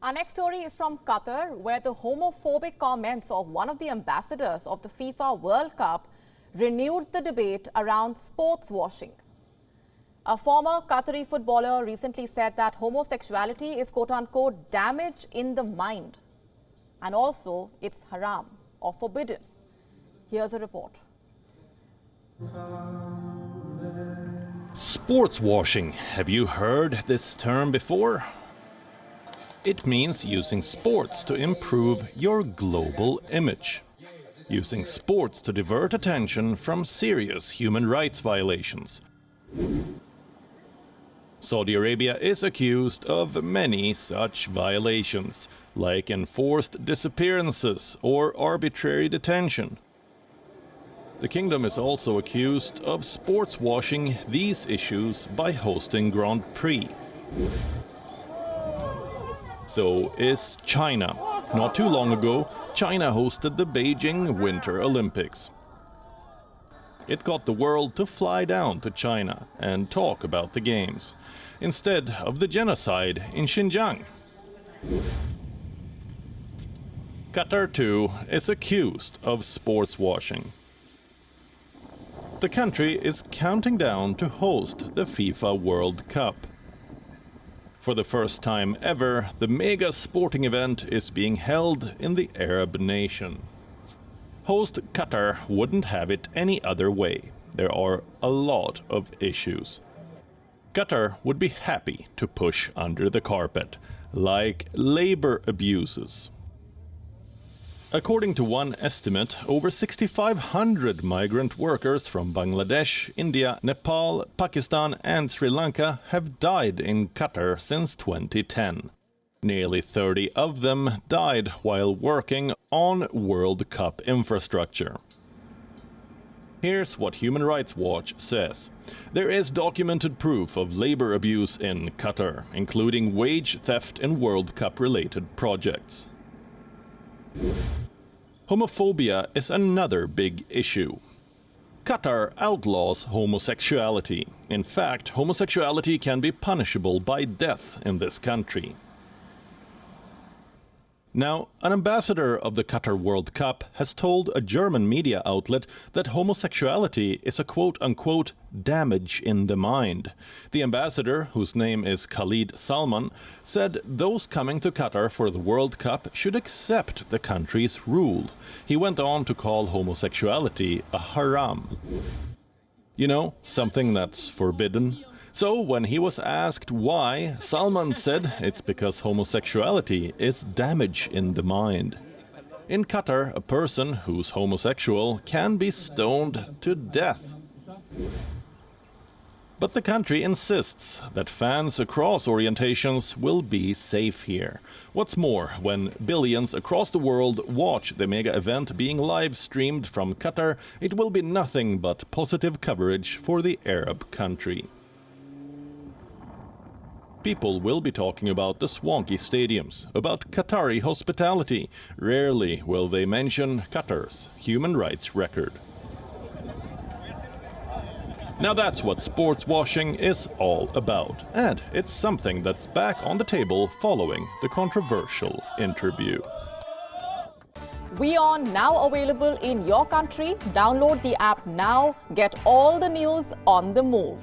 Our next story is from Qatar, where the homophobic comments of one of the ambassadors of the FIFA World Cup renewed the debate around sports washing. A former Qatari footballer recently said that homosexuality is quote-unquote damage in the mind, and also it's haram or forbidden. Here's a report. Sports washing. Have you heard this term before? It means using sports to improve your global image. Using sports to divert attention from serious human rights violations. Saudi Arabia is accused of many such violations, like enforced disappearances or arbitrary detention. The kingdom is also accused of sports washing these issues by hosting Grand Prix. So is China. Not too long ago, China hosted the Beijing Winter Olympics. It got the world to fly down to China and talk about the games, instead of the genocide in Xinjiang. Qatar too is accused of sports washing. The country is counting down to host the FIFA World Cup. For the first time ever, the mega sporting event is being held in the Arab nation. Host Qatar wouldn't have it any other way. There are a lot of issues. Qatar would be happy to push under the carpet, like labor abuses. According to one estimate, over 6,500 migrant workers from Bangladesh, India, Nepal, Pakistan and Sri Lanka have died in Qatar since 2010. Nearly 30 of them died while working on World Cup infrastructure. Here's what Human Rights Watch says. There is documented proof of labor abuse in Qatar, including wage theft in World Cup-related projects. Homophobia is another big issue. Qatar outlaws homosexuality. In fact, homosexuality can be punishable by death in this country. Now, an ambassador of the Qatar World Cup has told a German media outlet that homosexuality is a quote-unquote damage in the mind. The ambassador, whose name is Khalid Salman, said those coming to Qatar for the World Cup should accept the country's rule. He went on to call homosexuality a haram. You know, something that's forbidden. So, when he was asked why, Salman said it's because homosexuality is damage in the mind. In Qatar, a person who's homosexual can be stoned to death. But the country insists that fans across orientations will be safe here. What's more, when billions across the world watch the mega event being live-streamed from Qatar, it will be nothing but positive coverage for the Arab country. People will be talking about the swanky stadiums, about Qatari hospitality. Rarely will they mention Qatar's human rights record. Now that's what sports washing is all about. And it's something that's back on the table following the controversial interview. WION now available in your country. Download the app now. Get all the news on the move.